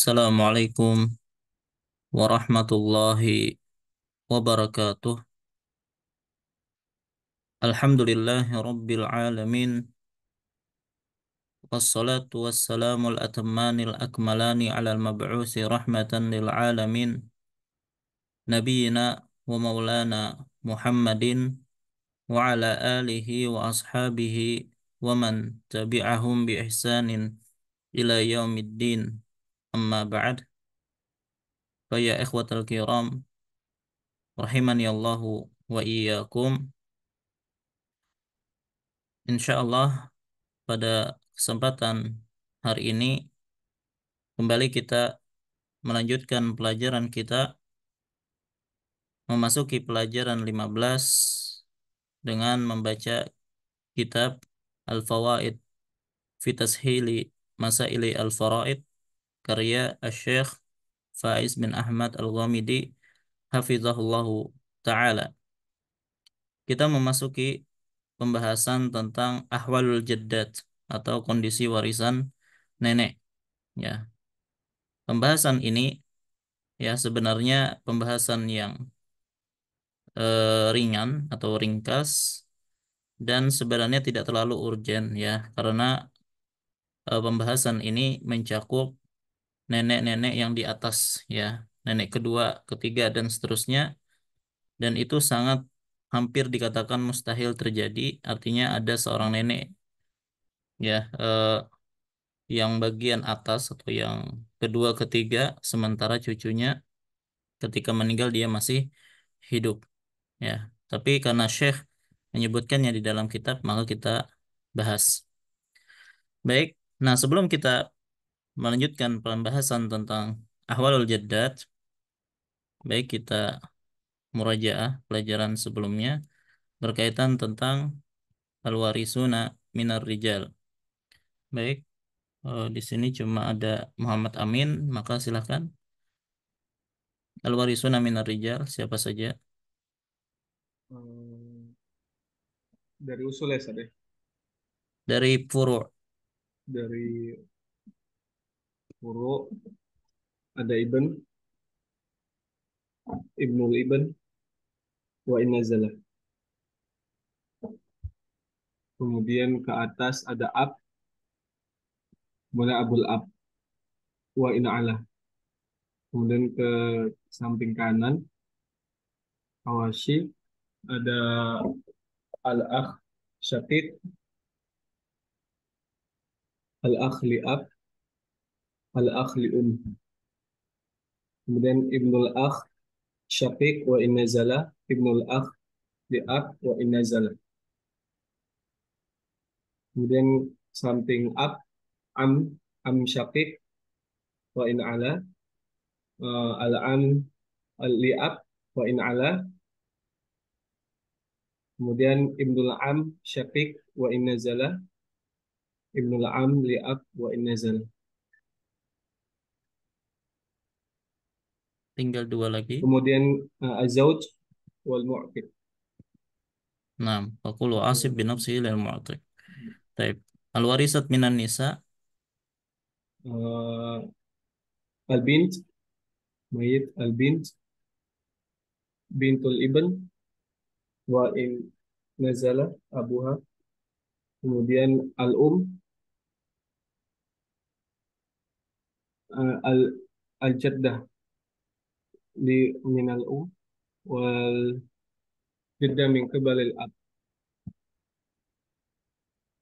Assalamualaikum warahmatullahi wabarakatuh. Alhamdulillahi rabbil alamin. Wassalatu wassalamu al-atammanil akmalani ala al-mab'usi rahmatan lil alamin. Nabiyyina wa maulana Muhammadin wa ala alihi wa ashabihi wa man tabi'ahum bi ihsanin ila yaumiddin. Amma ba'd. Fa ya ikhwatal kiram, rahimani Allahu wa iyyakum. Insyaallah pada kesempatan hari ini kembali kita melanjutkan pelajaran kita, memasuki pelajaran 15 dengan membaca kitab Al-Fawaid fi Tashili Masaili Al-Faraid karya Asy-Syaikh Faiz bin Ahmad Al-Ghamidi hafizahullahu taala. Kita memasuki pembahasan tentang ahwalul jaddat atau kondisi warisan nenek, ya. Pembahasan ini ya sebenarnya pembahasan yang ringan atau ringkas dan sebenarnya tidak terlalu urgen, ya, karena pembahasan ini mencakup nenek-nenek yang di atas, ya, nenek kedua, ketiga dan seterusnya, dan itu sangat hampir dikatakan mustahil terjadi. Artinya ada seorang nenek, ya, yang bagian atas atau yang kedua ketiga sementara cucunya ketika meninggal dia masih hidup, ya. Tapi karena Syekh menyebutkannya di dalam kitab, maka kita bahas. Baik, nah sebelum kita melanjutkan pembahasan tentang ahwalul jaddat, baik kita murajaah pelajaran sebelumnya berkaitan tentang al-warisuna minar rijal. Baik, di sini cuma ada Muhammad Amin, maka silahkan. Al-warisuna minar rijal siapa saja? Hmm, dari usul ya Sad, ya? Dari furu'. Dari furu ada ibnul ibn wa in nazala. Kemudian ke atas ada ab, kemudian abul ab wa in ala. Kemudian ke samping kanan hawashi ada al akh syakik, al akh li ab, al akh li Kemudian ibnul akh syakik wa in nazala, ibnul akh li ab wa in nazala. Kemudian samping ab am syakik wa in ala, al-am al-li'ab wa in ala, kemudian ibnul am syaqiq wa in nazala, ibnul am li'ab wa in nazala. Tinggal dua lagi. Kemudian azauj wal mu'tiq. Nah, aqulu asib bin nafsihi lil mu'tiq. Taib. Al-warisat minan nisa. Uh, al-bint, mayit al-bint, bintul ibn wa in nazala abuha. Kemudian al al-jaddah li min al-um wal jaddah min qibal al-ab.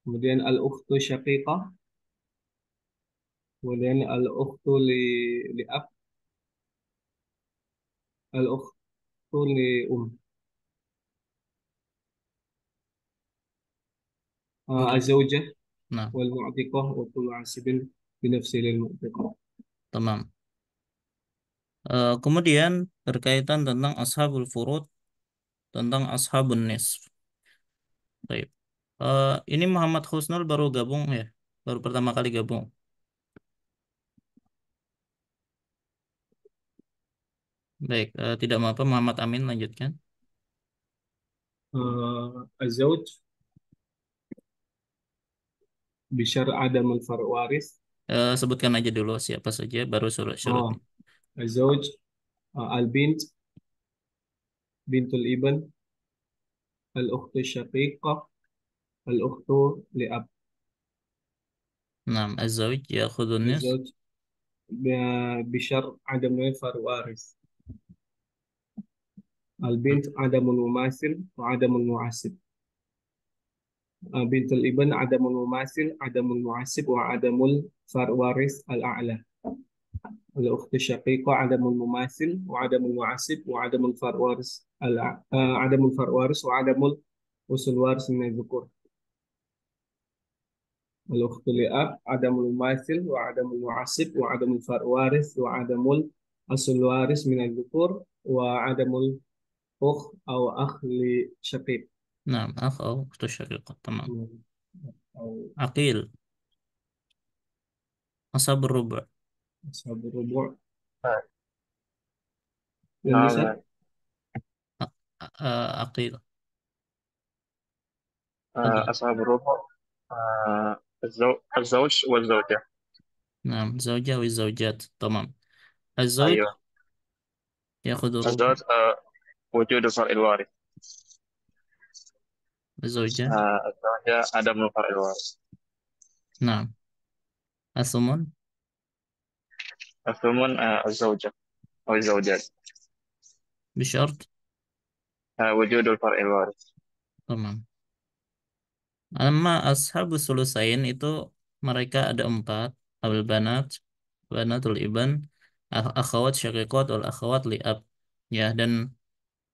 Kemudian al-ukhtu syaqiqah, kemudian al-ukhtu li ab, al-ukhtu li Enggak. az-zawjah Nah, wal mu'tiqah wa kullu asibin bi nafsi lil mu'tiqah. tamam. Kemudian berkaitan tentang ashabul furud, tentang ashabun nisf. Baik. Ini Muhammad Husnul baru gabung, ya, baru pertama kali gabung. Baik, tidak apa-apa, Muhammad Amin lanjutkan. Az-zawj bi syar' adam al-far' waris, Sebutkan aja dulu siapa saja, baru اه syarat-syaratnya. الزوج، البنت، بنت الابن، الأخت الشقيقة، الأخت لأب. Nah, az-zawj ya'khudun nis. الزوج بشرط عدم الوارث. البنت عدم المماثل وعدم المعصب. بنت الابن عدم المماثل، عدم المعصب، وعدم الوارث الأعلى. الأخت الشقيقة عدم المماثل وعدم المعصب وعدم الوارث عدم الوارث وعدم الوارث من الذكور. الأخت لأب عدم المماثل وعدم المعصب وعدم الوارث وعدم الوارث من الذكور، وعدم الأخ أو أخ لشقيق. Nah, akh atau ukhtu syaqiqah. Tamam. أو Aqil, ashab rubu'. أصحاب الربوع. آه، والنساء. نعم. Aqil. Fadal. أصحاب الربع، الزوج والزوجة. Nah, zawja wa zawjat. Tamam. Az-zawj أيوة. ya'khudhu rubu'. الزوج وجود فرع الوارث. Az-zawja. الزوجة عدم فرع الوارث. Nah, as-sumun الثمن الزوجة أو الزوجات. bisyart. وجود الفرع الوارث. Tamam. Amma ashabus sulusain itu mereka ada empat. Abul banat, banatul iban, akhawat syaqiqat, wal akhawat li'ab. Ya, dan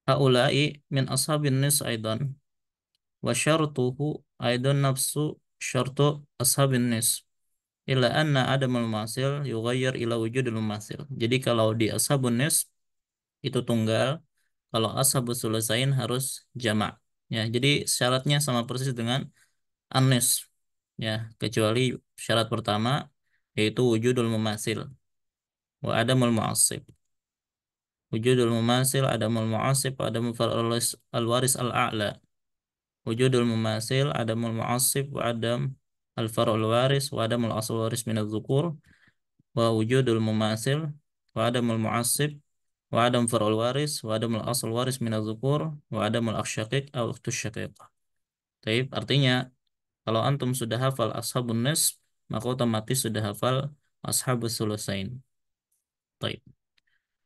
haula'i min ashabin nis aidan. Wa syartuhu aidan nafsu syartu ashabin nis. Illa anna adamul masil yughayyir ila wujudul masil. Jadi kalau di ashabun nis itu tunggal, kalau ashabus sulusain harus jamak. Ya, jadi syaratnya sama persis dengan Anis, ya, kecuali syarat pertama yaitu wujudul mumasil wa adamul mu'assib. Wujudul mumasil, adamul mu'assib, wa adamul al-waris al-a'la. Wujudul mumasil, adamul mu'assib, wa adam al-far'ul waris, wa adamul asl waris min adz-dzukur, wa wujudul mumasil, wa adamul mu'assib, wa adam far'ul waris, wa adamul asl waris min adz-dzukur, wa adamul akh syaqiq aw ukhtus syaqiqah. Taib, artinya kalau antum sudah hafal ashabun nisf, maka otomatis sudah hafal ashabus sulusain. Taib.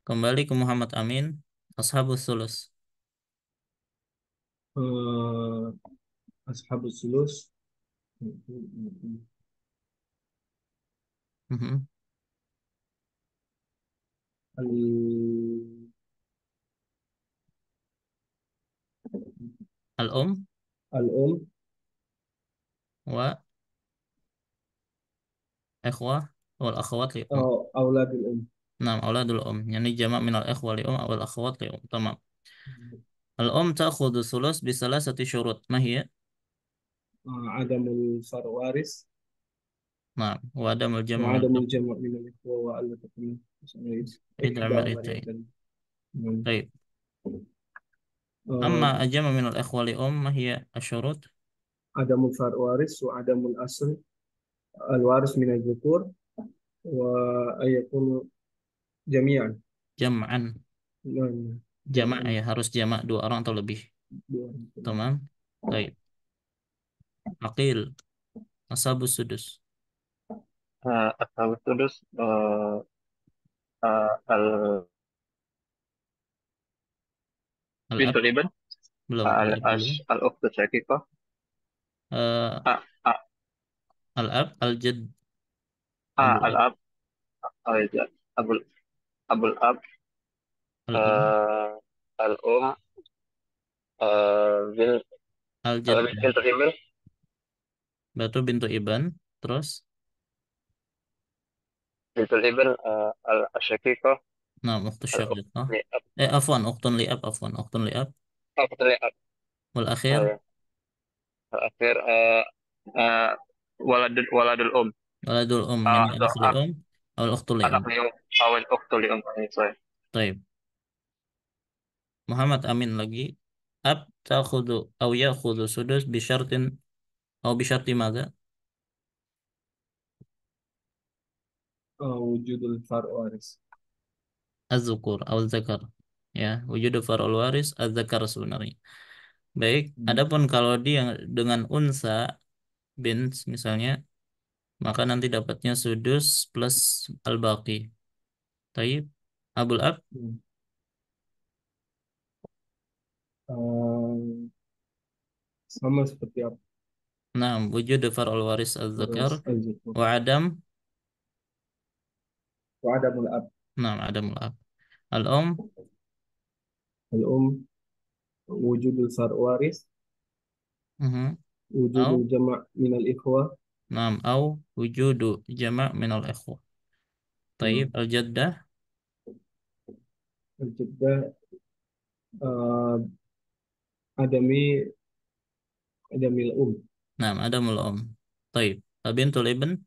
Kembali ke Muhammad Amin, ashabus sulus. آه، أصحاب الثلث. Mhm. ال- Al-um الأم wa ikhwah wal akhwat li um. أو أولاد الأم. Nah, auladul um. Yani jamak minal ikhwah li um wal akhwat li um. Tamam. Al-um ta'khudhu sulus bisalasati syurut. Mahiyya? عدم الوارث Nah, wa adamul jam' wal وعدم الجمع من الإخوة وألا تكون idra إحدى maritain. مريتين. نعم. Taib. Amma آه، ajama minal ikhwah li um, mahiyya asyurut? عدم الوارث وعدم الأصل الوارث من الذكور، وأن يكونوا جميعا. Jam'an. نعم. Jamak جمعا. ya, harus jamak dua orang atau lebih. Tamam. Baik. Aqil, ashabus sudus. أصحاب السدس بنت Al-ab الابن، belum, al-ab belum. الأخت الشقيقة. Eh, آه، آه، al-ab, al-jad, abul ab, الأب، إذا أبو أبو الأب. al-um, آه، الأم، بنت al-jad, بنت الابن. batu bintu iban, terus, بنت الابن الشقيقة. nah, ukhtus الأخت syaqiqah. لأب. Afwan, ukhtun li'ab, أخت لأب. wal akhir, أيوة. الأخير آه، ولد الأم. waladul yani anak أخ li'um, awal ukhtul li'um. anak lium أو الأخت لأم. sorry. Taib. Muhammad Amin lagi. Ab ta'khudu, aw ya'khudu sudus bisyartin, aw bisyarti madza? wujudul far waris. Az-zukur atau zakar. Ya, wujud far'ul waris az-zakar sebenarnya. Baik, Hmm. adapun kalau dia dengan unsa bint misalnya, maka nanti dapatnya sudus plus al-baqi. Taib. Abul ab. Hmm. Eh, sama seperti apa? Nah, wujud far'ul waris az-zakar Waris al-zukur. wa adam. Wa adamul ab. Nah, adamul ab. Al-um. Al-um wujudul far waris. Mhm. Wujudul Au. jama' minal ikhwah. Naam, au wujudu jama' minal ikhwah. Taib. Hmm. Al-jaddah. Al-jaddah adami adamil Naam, adamul um. Taib. Bintul ibn.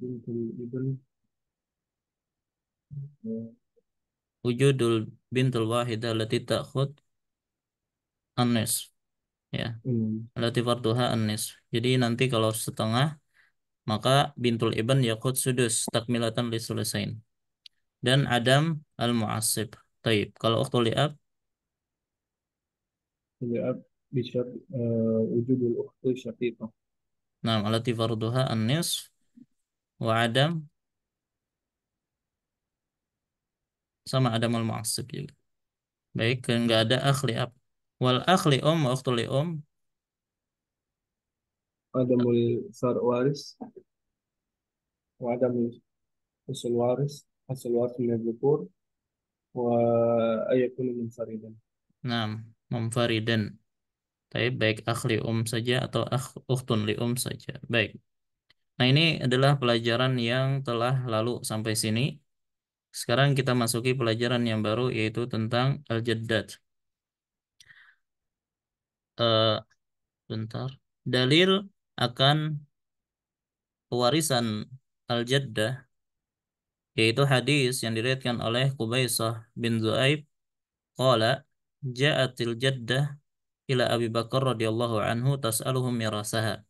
bintul ibn. Wujudul bintul wahidah allati ta'khud an-nisf. Ya, Hmm. allati farduha an-nisf. Jadi nanti kalau setengah, maka bintul ibn yaqud sudus takmilatan li sulusain. Dan adam al-mu'assib. Taib. Kalau ukhtul li'ab, Al-ab bisyar wujudul ukhti syaqiqah. naam allati farduha an-nisf wa adam sama adam al-mu'assib juga. Baik, enggak ada akhli ab. Wal akhli wa ukhtul li'um. Adamul far waris wa adamul usul waris. Asal waris min al-dhukur wa ayakunu munfaridan. Naam, munfaridan. Taib, baik akhli saja atau ukhtun li'um saja. Baik. Nah, ini adalah pelajaran yang telah lalu sampai sini. Sekarang kita masuki pelajaran yang baru yaitu tentang al-jaddad. Eh, bentar. Dalil akan pewarisan al-jaddah yaitu hadis yang diriwayatkan oleh Qubaisah bin Zu'aib qala ja'atil jaddah ila Abi Bakar radhiyallahu anhu tas'aluhu mirasaha.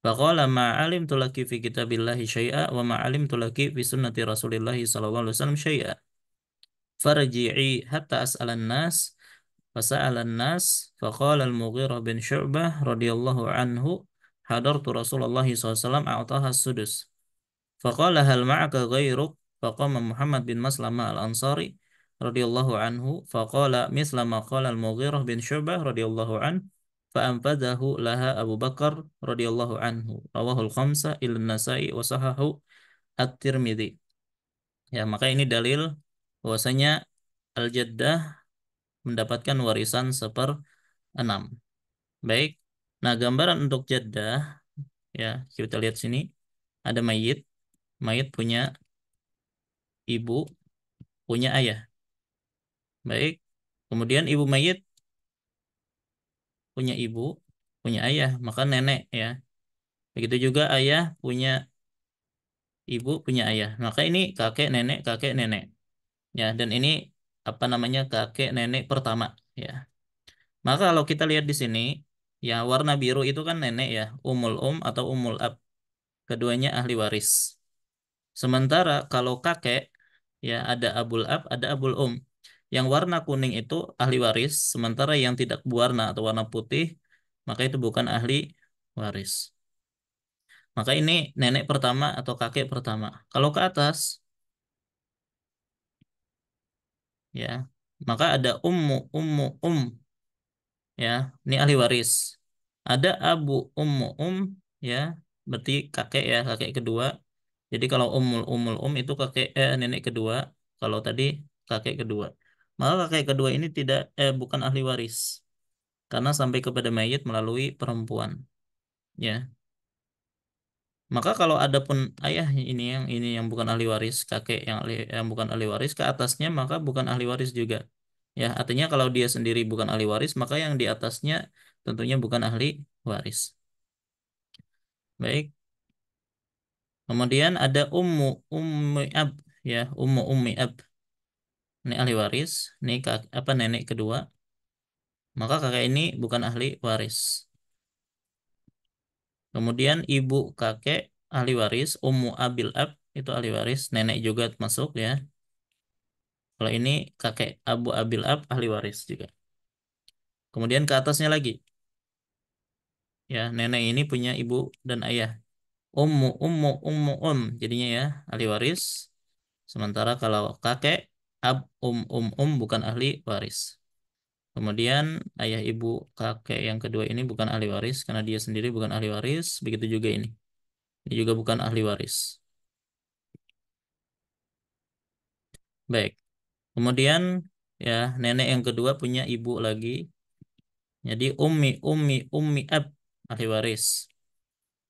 Faqala ma 'alimtu laki fi kitabillahi syai'a wa ma 'alimtu laki fi sunnati Rasulillahi sallallahu alaihi wasallam syai'a. Farji'i hatta as'alan nas. Fasa'alan nas faqala al-Mughirah bin Syu'bah radhiyallahu anhu hadartu Rasulullah SAW a'taha sudus. Faqala hal ma'aka ghairuk? Faqama Muhammad bin Maslamah al-Ansari radhiyallahu anhu faqala misla ma qala al-Mughirah bin Syu'bah radhiyallahu anhu fa'anfadhahu laha Abu Bakar radhiyallahu anhu rawahul khamsah ila Nasa'i wa sahahu At-Tirmidzi. Ya, maka ini dalil bahwasanya al-jaddah mendapatkan warisan seperenam. Baik. Nah, gambaran untuk jaddah ya, kita lihat sini ada mayit. Mayit punya ibu, punya ayah. Baik. Kemudian ibu mayit punya ibu, punya ayah, maka nenek ya. Begitu juga ayah punya ibu, punya ayah. Maka ini kakek nenek. Ya, dan ini apa namanya? Kakek nenek pertama ya. Maka kalau kita lihat di sini, ya warna biru itu kan nenek ya, atau umul ab. Keduanya ahli waris. Sementara kalau kakek, ya ada abul ab, ada abul Yang warna kuning itu ahli waris, sementara yang tidak berwarna atau warna putih, maka itu bukan ahli waris. Maka ini nenek pertama atau kakek pertama. Kalau ke atas, ya, maka ada ya, ini ahli waris. Ada abu ya, berarti kakek ya, kakek kedua. Jadi kalau itu kakek nenek kedua. Kalau tadi kakek kedua, maka kakek kedua ini tidak bukan ahli waris karena sampai kepada mayit melalui perempuan. Ya, maka kalau ada pun ayah ini yang bukan ahli waris, kakek yang bukan ahli waris ke atasnya maka bukan ahli waris juga. Ya, artinya kalau dia sendiri bukan ahli waris, maka yang di atasnya tentunya bukan ahli waris. Baik. Kemudian ada ummi ab ya, ummi ab. Ini ahli waris, ini apa nenek kedua, maka kakek ini bukan ahli waris. Kemudian ibu kakek ahli waris, ummu abil ab itu ahli waris, nenek juga masuk ya. Kalau ini kakek abu abil ab ahli waris juga. Kemudian ke atasnya lagi, ya nenek ini punya ibu dan ayah. Ummu ummu ummu jadinya ya ahli waris. Sementara kalau kakek ab bukan ahli waris. Kemudian ayah ibu kakek yang kedua ini bukan ahli waris karena dia sendiri bukan ahli waris. Begitu juga ini. Ini juga bukan ahli waris. Baik. Kemudian ya nenek yang kedua punya ibu lagi. Jadi ummi ab ahli waris.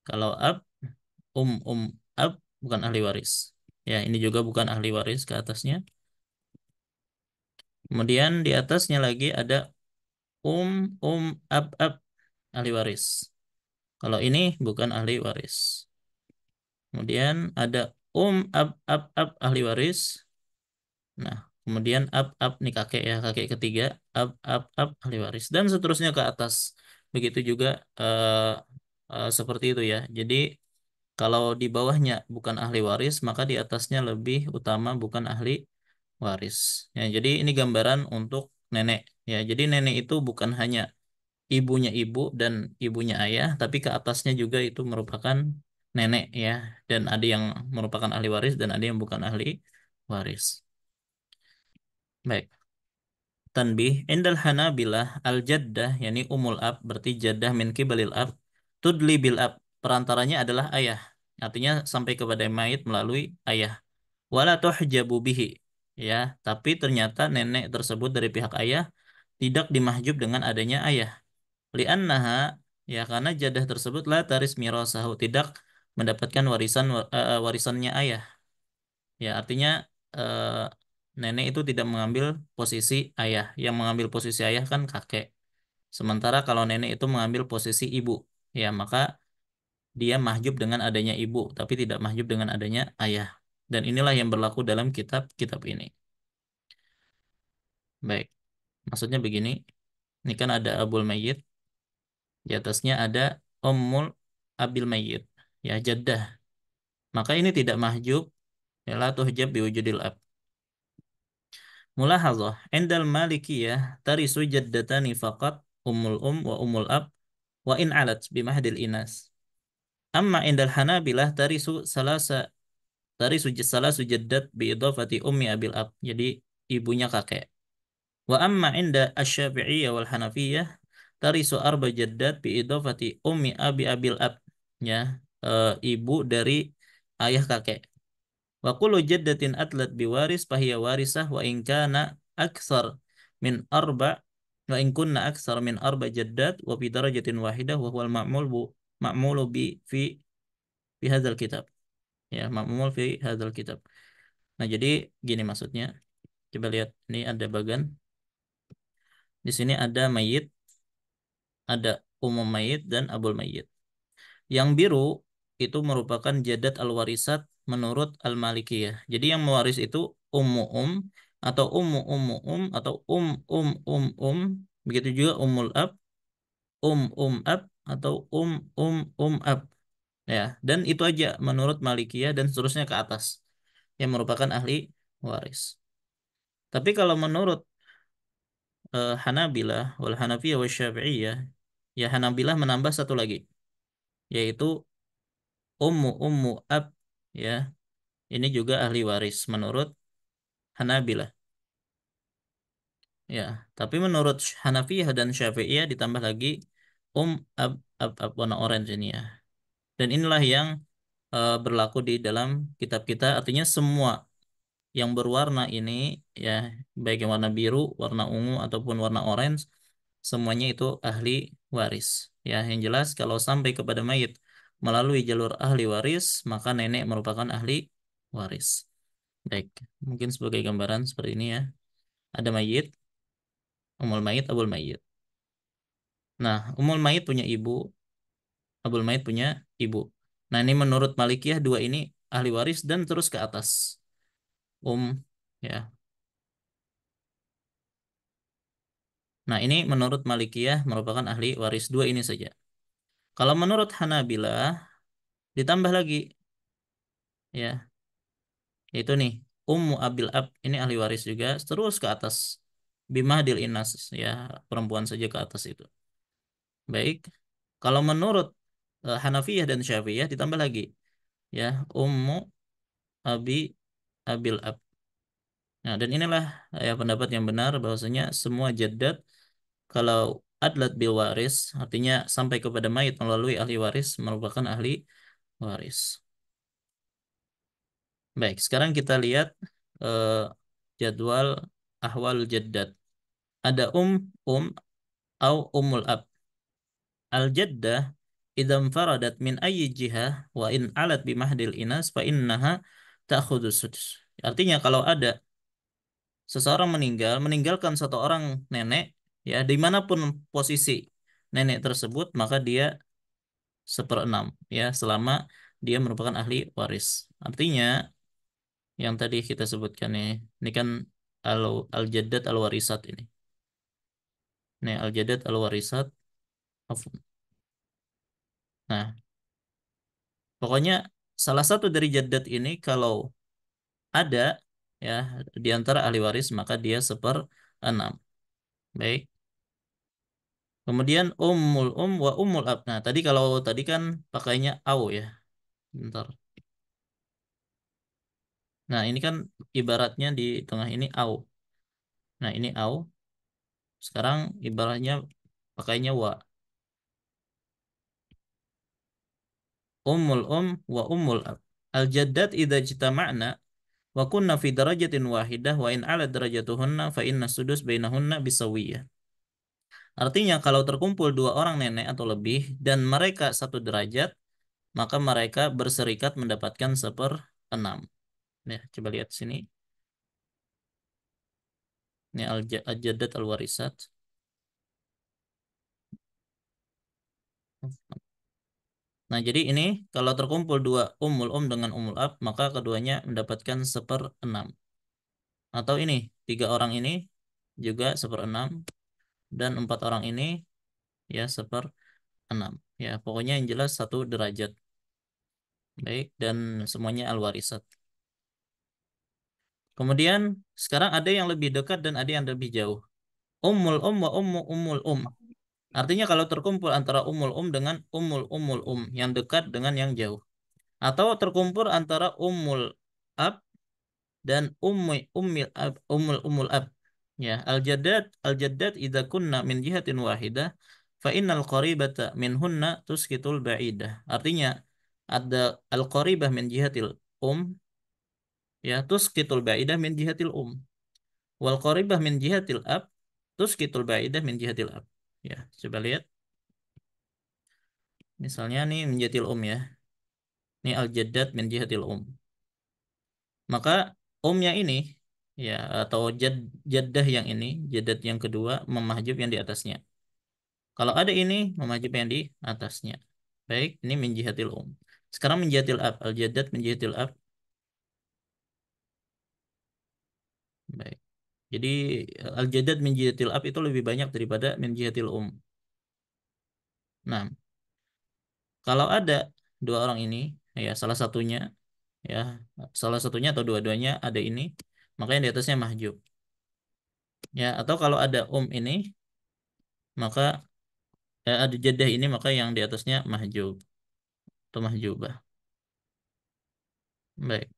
Kalau ab um ab bukan ahli waris. Ya, ini juga bukan ahli waris ke atasnya. Kemudian di atasnya lagi ada um ab ahli waris. Kalau ini bukan ahli waris. Kemudian ada ab ahli waris. Nah, kemudian ab nih kakek ya, kakek ketiga ab ahli waris dan seterusnya ke atas. Begitu juga seperti itu ya. Jadi kalau di bawahnya bukan ahli waris, maka di atasnya lebih utama bukan ahli waris. Ya, jadi ini gambaran untuk nenek. Ya, jadi nenek itu bukan hanya ibunya ibu dan ibunya ayah, tapi ke atasnya juga itu merupakan nenek ya. Dan ada yang merupakan ahli waris dan ada yang bukan ahli waris. Baik. Tanbih, indal hanabilah al-jaddah, yakni umul ab, berarti jaddah min kibalil ab, tudli bil ab, perantaranya adalah ayah. Artinya sampai kepada mayit melalui ayah. Wala tuhjabu bihi, ya, tapi ternyata nenek tersebut dari pihak ayah tidak dimahjub dengan adanya ayah. Li'annaha, ya karena jadah tersebut la taris mirasahu, tidak mendapatkan warisannya ayah. Ya, artinya eh, nenek itu tidak mengambil posisi ayah. Yang mengambil posisi ayah kan kakek. Sementara kalau nenek itu mengambil posisi ibu, ya maka dia mahjub dengan adanya ibu, tapi tidak mahjub dengan adanya ayah. Dan inilah yang berlaku dalam kitab-kitab ini. Baik, maksudnya begini. Ini kan ada abul mayyit, di atasnya ada ummul abil mayyit, ya jaddah. Maka ini tidak mahjub, ya la tuhjab biwujudil ab. Mulahazah, indal malikiyah tarisu jaddatani faqat ummul wa ummul ab wa in alat bimahdil inas. Amma indal hanabilah salasu jaddat bi idafati ummi abil ab. Jadi ibunya kakek. Wa amma inda asy-Syafi'iyyah wal Hanafiyah tarisu arba jaddat bi idafati ummi abil ab. Ya, ibu dari ayah kakek. Wa kullu jaddatin atlat biwaris fahiya warisah wa in kana aktsar min arba wa in kunna aktsar min arba jaddat wa bi darajatin wahidah wa huwal ma'mulu fi hadzal kitab. Ya, ma'mul fi hadzal kitab. Nah, jadi gini maksudnya. Coba lihat ini ada bagan. Di sini ada mayit, ada umum mayit dan abul mayit. Yang biru itu merupakan jadat al-warisat menurut al-Malikiyah. Jadi yang mewaris itu ummu atau ummu atau um. Begitu juga ummul ab, ab atau ab. Ya, dan itu aja menurut Malikiyah dan seterusnya ke atas yang merupakan ahli waris. Tapi kalau menurut Hanabilah wal Hanafiyah wal Syafi'iyah, ya Hanabilah menambah satu lagi, yaitu ummu ab, ya. Ini juga ahli waris menurut Hanabilah. Ya, tapi menurut Hanafiyah dan Syafi'iyah ditambah lagi um ab warna orange ini ya. Dan inilah yang berlaku di dalam kitab kita. Artinya semua yang berwarna ini ya, baik yang warna biru, warna ungu ataupun warna orange, semuanya itu ahli waris. Ya, yang jelas kalau sampai kepada mayit melalui jalur ahli waris, maka nenek merupakan ahli waris. Baik, mungkin sebagai gambaran seperti ini ya. Ada mayit, umul mayit, abul mayit. Nah, umul mayit punya ibu, abul mayit punya ibu. Nah, ini menurut Malikiyah dua ini ahli waris dan terus ke atas. Ya. Nah, ini menurut Malikiyah merupakan ahli waris dua ini saja. Kalau menurut Hanabilah, Ditambah lagi, ya, itu nih, ummu abil ab, ini ahli waris juga, terus ke atas. Bimahdil inas, ya, perempuan saja ke atas itu. Baik, kalau menurut Hanafiyah dan Syafi'iyah ditambah lagi, ya, ummu abi abil ab. Nah, dan inilah ya pendapat yang benar bahwasanya semua jaddad kalau adlat bil waris artinya sampai kepada mayit melalui ahli waris merupakan ahli waris. Baik, sekarang kita lihat eh, jadwal ahwal jaddad. Ada um au umul ab. Al jaddah idza faradat min ayyi jihah wa in alat bi mahdil inas fa innaha ta'khudhu sudus. Artinya kalau ada seseorang meninggalkan satu orang nenek, ya dimanapun posisi nenek tersebut, maka dia seperenam, ya selama dia merupakan ahli waris. Artinya yang tadi kita sebutkan nih, ini kan al-jaddad al-warisat ini. Nih al-jaddad al-warisat. Nah, pokoknya salah satu dari jaddad ini kalau ada, ya, di antara ahli waris maka dia seperenam. Baik. Kemudian wa ummul ab. Nah, tadi kalau tadi kan pakainya au, ya. Bentar. Nah, ini kan ibaratnya di tengah ini au. Nah, ini au. Sekarang ibaratnya pakainya wa. Wa ummul ab. Al jaddad idza jitama'na wa kunna fi darajatin wahidah wa in ala darajatuhunna fa inna sudus bainahunna bisawiyah. Artinya kalau terkumpul dua orang nenek atau lebih dan mereka satu derajat, maka mereka berserikat mendapatkan seperenam. Ya, coba lihat sini. Ini al-jaddat al-warisat. Nah, jadi ini kalau terkumpul dua dengan umul ab, maka keduanya mendapatkan seperenam. Atau ini, tiga orang ini juga seperenam, dan empat orang ini ya seperenam. Ya, pokoknya yang jelas satu derajat. Baik, dan semuanya al-warisat. Kemudian sekarang ada yang lebih dekat dan ada yang lebih jauh. Wa ummul Artinya kalau terkumpul antara dengan ummul yang dekat dengan yang jauh. Atau terkumpul antara ab dan ummul ab. Ya, al-jaddad idza kunna min jihatin wahidah fa innal qaribata minhunna tuskitul ba'idah. Artinya ada al-qaribah min jihatil ya tuskitul ba'idah min jihatil wal qaribah min jihatil ab tuskitul ba'idah min jihatil ab. Ya, coba lihat. Misalnya nih min jihatil ya. Ini al-jaddad min jihatil Maka umnya ini, ya, atau jaddah yang ini, jaddad yang kedua memahjub yang di atasnya. Kalau ada ini memahjub yang di atasnya. Baik, ini min jihatil Sekarang min jihatil ab, al-jaddad min jihatil ab. Baik. Jadi al-jaddad min jihatil ab itu lebih banyak daripada min jihatil Nah, kalau ada dua orang ini, ya ya salah satunya atau dua-duanya ada ini, maka yang di atasnya mahjub. Ya, atau kalau ada ini, maka ada jadah ini, maka yang di atasnya mahjub atau mahjubah. Baik.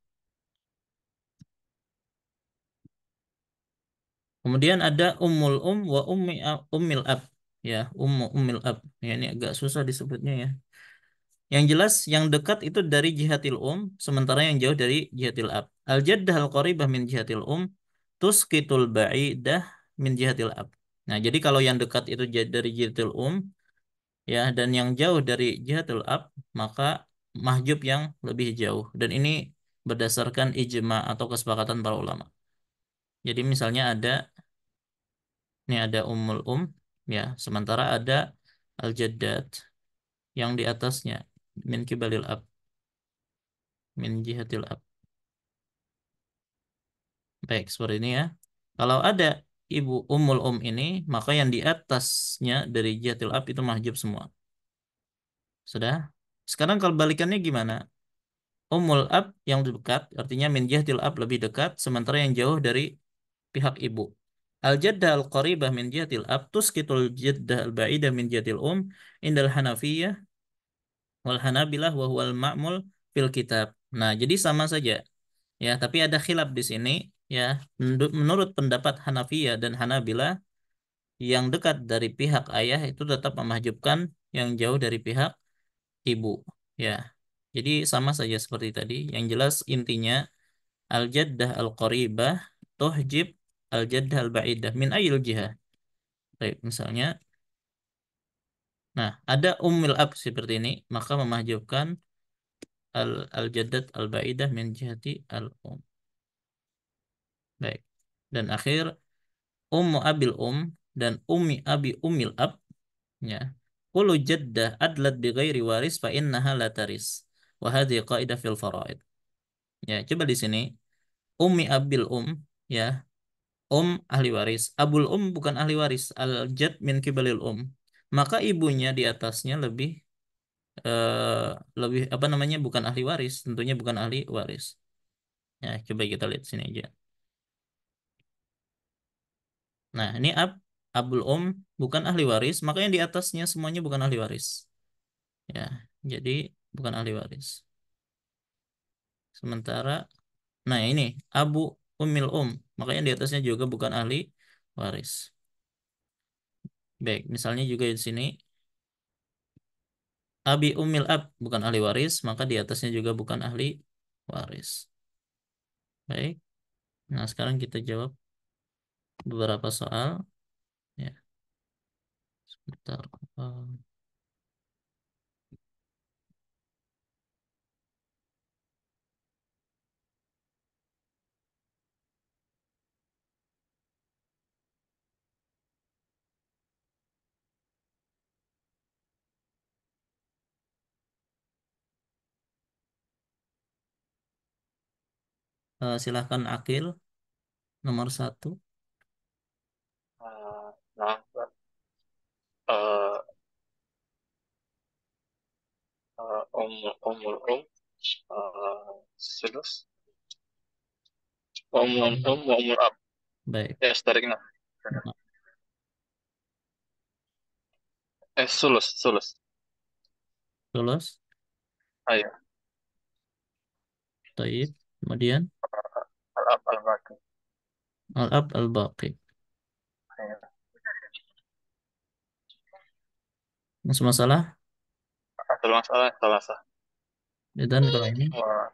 Kemudian ada wa ummil ab. Ya, ummil ab. Ya, ini agak susah disebutnya, ya. Yang jelas yang dekat itu dari jihatil sementara yang jauh dari jihatil ab. Al jaddah al qaribah min jihatil tuskitul ba'idah min jihatil ab. Nah, jadi kalau yang dekat itu dari jihatil ya, dan yang jauh dari jihatul ab, maka mahjub yang lebih jauh. Dan ini berdasarkan ijma atau kesepakatan para ulama. Jadi misalnya ini ada ya, sementara ada al-jaddad yang di atasnya min kibalil ab, min jihatil ab. Baik, seperti ini, ya. Kalau ada ibu ini, maka yang di atasnya dari jihatil ab itu mahjub semua. Sudah? Sekarang kalau balikannya gimana? Ummul ab yang dekat, artinya min jihatil ab lebih dekat, sementara yang jauh dari pihak ibu. Al jaddah al qaribah min jihatil ab tuskitul jaddah al ba'idah min jihatil indal hanafiyah wal hanabilah wa huwal ma'mul fil kitab. Nah, jadi sama saja. Ya, tapi ada khilaf di sini ya. Menurut pendapat Hanafiyah dan Hanabilah, yang dekat dari pihak ayah itu tetap memahjubkan yang jauh dari pihak ibu. Ya. Jadi sama saja seperti tadi. Yang jelas intinya al-jaddah al-qaribah tuhjib al-jaddah al-ba'idah min ayil jihah. Baik, misalnya, nah, ada ummil ab seperti ini, maka memahjubkan al-jaddat al-ba'idah min jihati al-um. Baik. Dan akhir ummu abil dan ummi abi ummil ab, ya. Kullu jaddah adlat bi ghairi waris fa innaha la taris. Wa hadhihi qaidah fil faraid. Ya, coba di sini ummi abil ya, ahli waris. Abul bukan ahli waris. Al jad min kibalil Maka ibunya di atasnya lebih apa namanya, bukan ahli waris, tentunya bukan ahli waris. Ya, coba kita lihat sini aja. Nah, ini abul bukan ahli waris, maka yang di atasnya semuanya bukan ahli waris. Ya, jadi bukan ahli waris. Sementara, nah ini abu umil maka yang di atasnya juga bukan ahli waris. Baik, misalnya juga di sini abi umil bukan ahli waris, maka di atasnya juga bukan ahli waris. Baik, nah sekarang kita jawab beberapa soal. Ya, sebentar. Eh, silahkan Akil nomor satu. Nah, eh umul sulus, umul ab. Baik. Ya, sebaliknya. Nah, Sulus. lulus. Ayo. Taib. Kemudian Al-ab al-baqi. al-ab al-baqi. Ayo. Masuk masalah. Asal masalah, salah sah. Dan kalau ini Wah,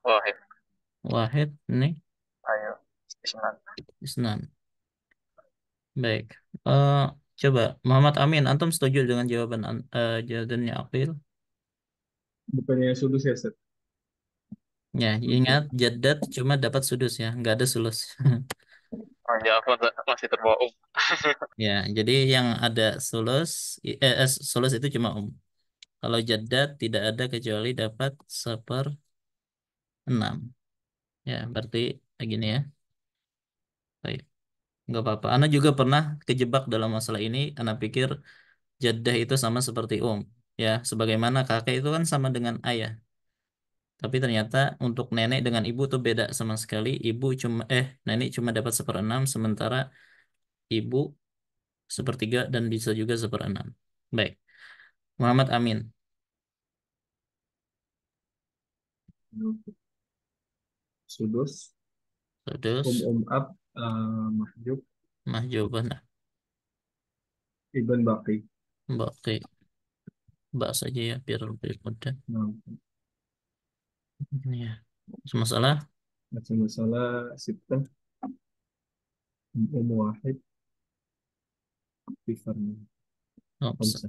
wahid. wahid, ini Ayo. Isnan. isnan. Baik. Eh, coba Muhammad Amin, antum setuju dengan jawabannya Aqil? Bukannya sudus ya, Ustaz? Ya, ingat jaddad cuma dapat sudus ya, nggak ada sulus. Oh, ya, aku masih terbawa. Ya, jadi yang ada sulus, sulus itu cuma Kalau jaddad tidak ada kecuali dapat 1/6. Ya, berarti begini ya. Baik, nggak apa-apa. Ana juga pernah kejebak dalam masalah ini. Ana pikir jaddah itu sama seperti ya, sebagaimana kakek itu kan sama dengan ayah. Tapi ternyata untuk nenek dengan ibu tuh beda sama sekali. Nenek cuma dapat 1/6, sementara ibu 1/3 dan bisa juga 1/6. Baik, Muhammad Amin. Sudus, Terus ab, mahjub, mah jawaban ibn baqi. Mbak Mbak saja ya biar lebih mudah. Nah, Ya. Masalah macam masalah sittah, wahid, bifarni, oh, khamsah.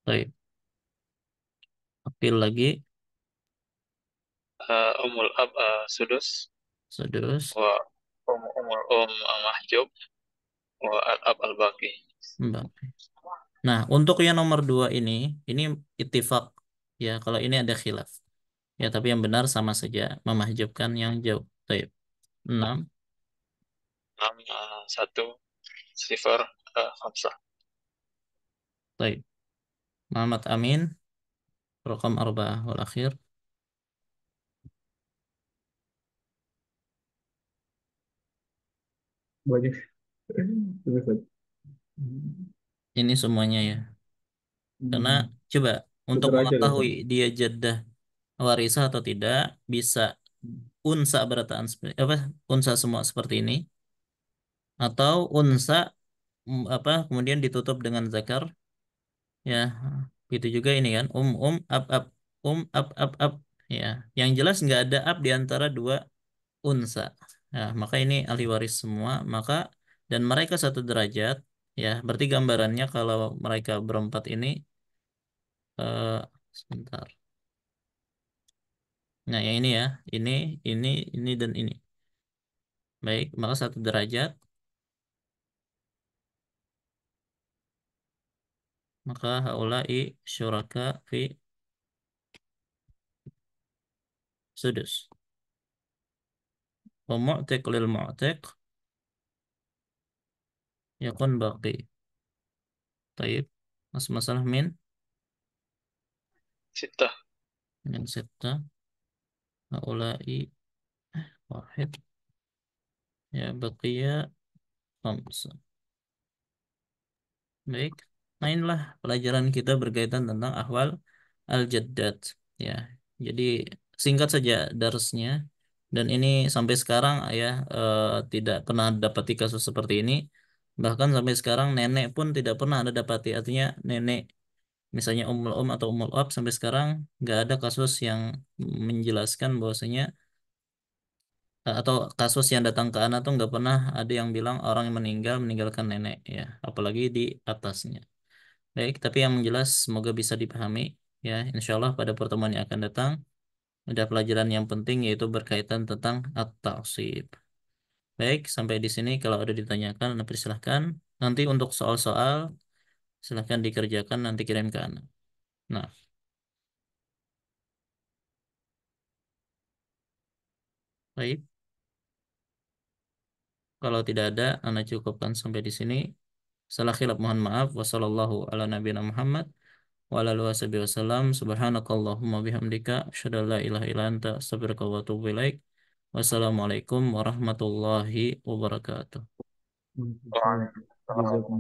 baik. Apil lagi Umul ab sudus. sudus Wa umul mahjub. Wa al-ab al-baqi. Mbak. Nah, untuk yang nomor dua ini ittifaq ya. Kalau ini ada khilaf ya, tapi yang benar sama saja memahjubkan yang jauh. Baik. 6. 6, 1, sifar, khamsah. Baik. Muhammad Amin Raqam arba'ah wal akhir. Banyak. Terus. Ini semuanya ya. Karena Hmm. coba untuk Sederajat ya, mengetahui Pak? dia jaddah warisah atau tidak, bisa unsa berataan apa unsa semua seperti ini, atau unsa kemudian ditutup dengan zakar, ya. Itu juga ini kan ab, ya. Yang jelas nggak ada ab di antara dua unsa. Nah, maka ini ahli waris semua, maka dan mereka satu derajat, ya. Berarti gambarannya kalau mereka berempat ini, eh, sebentar. Nah, yang ini ya, ini, ini, ini dan ini. Baik, maka satu derajat, maka haula'i syuraka fi sudus. Wa mu'tiq lil mu'tiq yakun baqi. Taib. Masalah ستة. min sitta haula'i wahid ya baqiya khamsa. Baik. Nah, inilah pelajaran kita berkaitan tentang ahwal al-jaddad. Ya. Jadi singkat saja darsnya. Dan ini sampai sekarang ya, tidak pernah dapati kasus seperti ini. Bahkan sampai sekarang nenek pun tidak pernah ada dapati. Artinya nenek misalnya atau ummul ab sampai sekarang nggak ada kasus yang menjelaskan bahwasanya, atau kasus yang datang ke anak tuh nggak pernah ada yang bilang orang yang meninggal meninggalkan nenek, ya, apalagi di atasnya. Baik, tapi yang jelas semoga bisa dipahami, ya. Insya Allah pada pertemuan yang akan datang ada pelajaran yang penting yaitu berkaitan tentang at-ta'sib. Baik, sampai di sini kalau ada ditanyakan nanti silahkan. Nanti untuk soal-soal silahkan dikerjakan, nanti kirim ke Ana. Nah, baik. Kalau tidak ada, Ana cukupkan sampai di sini. Salah khilaf mohon maaf. Wassallallahu ala nabiyina Muhammad wa ala alihi wasallam. Subhanakallahumma bihamdika asyhadu an la ilaha illa anta astaghfiruka wa atubu ilaik. Wassalamualaikum warahmatullahi wabarakatuh. Hmm. وعليكم السلام. Jazakumullah.